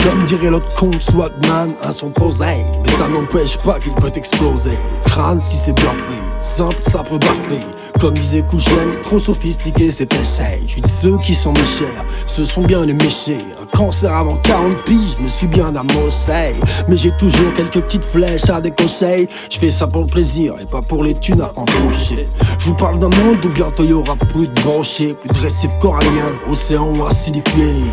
Comme dirait l'autre con, Swagman, un son posé. Mais ça n'empêche pas qu'il peut exploser. Crâne si c'est bien fait, simple ça peut baffer. Comme disait Kouchen, trop sophistiqué c'est péché. Je suis de ceux qui sont mes chers, ce sont bien les méchés. Un cancer avant 40 piges, je me suis bien amossé. Mais j'ai toujours quelques petites flèches à décocher. Je fais ça pour le plaisir et pas pour les thunes à embaucher. Je vous parle d'un monde où bientôt y aura plus de brochets, plus de récifs coralliens, océans acidifiés,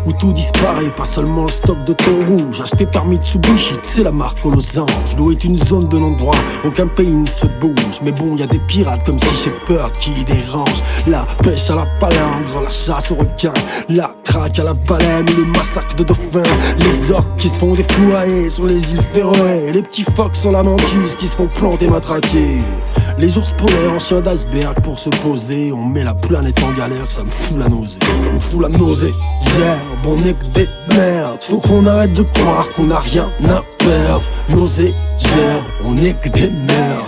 où tout disparaît, pas seulement le stock de thon rouge acheté par Mitsubishi, c'est la marque aux losanges. L'eau est une zone de non-droit, aucun pays ne se bouge. Mais bon, y a des pirates comme si j'ai peur qui dérangent. La pêche à la palangre, la chasse aux requins, la traque à la baleine ou le massacre de dauphins. Les orques qui se font défouailler sur les îles Féroé, les petits phoques sur la banquise qui se font planter matraquer. Les ours polaires en chien d'iceberg pour se poser. On met la planète en galère, ça me fout la nausée. Ça me fout la nausée. Gerbe, on est que des merdes. Faut qu'on arrête de croire qu'on a rien à perdre. Nausée, gerbe, on est que des merdes.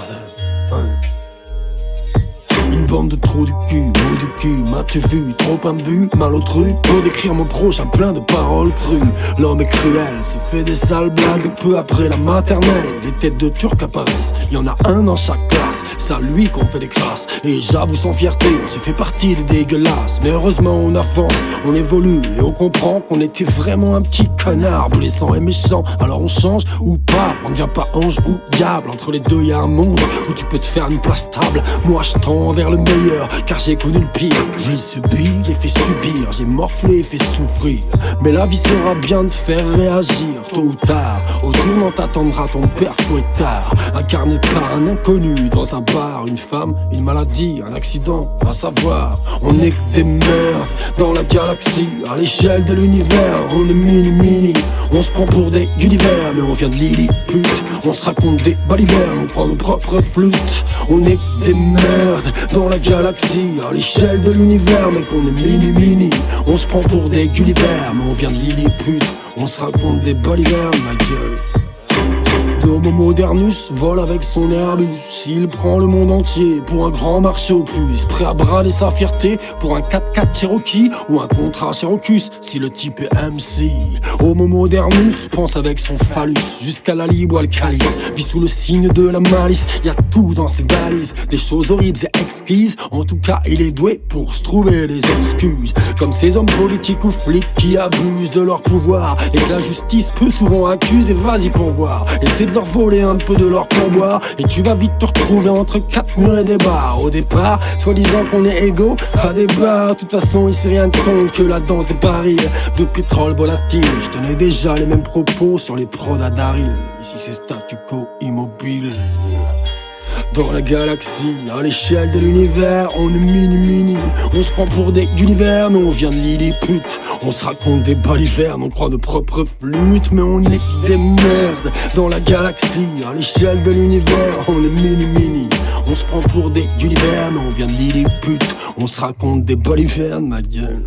Une bande de trous du cul, mou du cul, m'as-tu vu, trop imbu, malotru. Pour décrire mon prochain plein de paroles crues. L'homme est cruel, se fait des sales blagues. Peu après la maternelle, les têtes de Turcs apparaissent. Y'en a un dans chaque classe, c'est à lui qu'on fait des crasses. Et j'avoue sans fierté, j'ai fait partie des dégueulasses. Mais heureusement on avance, on évolue et on comprend qu'on était vraiment un petit connard blessant et méchant. Alors on change ou pas, on ne devient pas ange ou diable. Entre les deux y'a un monde où tu peux te faire une place stable. Moi je tends vers le meilleur, car j'ai connu le pire. Je l'ai subi, j'ai fait subir, j'ai morflé et fait souffrir. Mais la vie sera bien de faire réagir, tôt ou tard. Au tournant t'attendra ton père fouettard, incarné par un inconnu dans un bar. Une femme, une maladie, un accident, à savoir. On est que des merdes dans la galaxie. À l'échelle de l'univers, on est mini. On se prend pour des Gulliver, mais on vient de Lilliput. On se raconte des balivernes, on prend nos propres flûtes. On est que des merdes dans la galaxie, à l'échelle de l'univers, mais qu'on est mini. On se prend pour des Gulliver, mais on vient de Lilliput. On se raconte des balivernes, ma gueule. L'homo modernus vole avec son Airbus. Il prend le monde entier pour un grand marché au plus. Prêt à brader sa fierté pour un 4x4 Cherokee ou un contrat Cherokee si le type est MC. Homo modernus pense avec son phallus jusqu'à la libre ou le calice. Vit sous le signe de la malice, y a tout dans ses valises. Des choses horribles et exquises. En tout cas il est doué pour se trouver des excuses. Comme ces hommes politiques ou flics qui abusent de leur pouvoir et que la justice peu souvent accuse. Et vas-y pour voir, essaie de leur voler un peu de leur pourboire et tu vas vite te retrouver entre quatre murs et des bars. Au départ, soi-disant qu'on est égaux à des bars. De toute façon, il sait rien de compte que la danse des barils de pétrole volatile. Je tenais déjà les mêmes propos sur les prods à Daryl. Ici c'est statu quo immobile. Dans la galaxie, à l'échelle de l'univers, on est mini. On se prend pour des Gulliver, mais on vient de Lilliput. On se raconte des balivernes, on croit nos propres flûtes. Mais on est des merdes dans la galaxie, à l'échelle de l'univers, on est mini. On se prend pour des Gulliver, mais on vient de Lilliput. On se raconte des balivernes, ma gueule.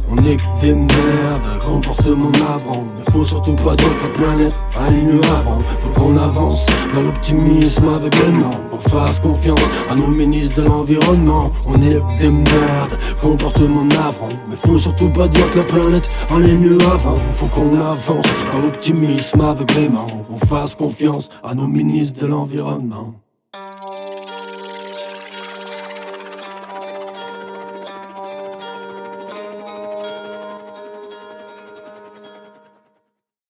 On est que des merdes, comportement navrant. Mais faut surtout pas dire que la planète allait mieux avant. Faut qu'on avance dans l'optimisme aveuglément. On fasse confiance à nos ministres de l'environnement. On est que des merdes, comportement navrant. Mais faut surtout pas dire que la planète allait mieux avant. Faut qu'on avance dans l'optimisme aveuglément. On fasse confiance à nos ministres de l'environnement.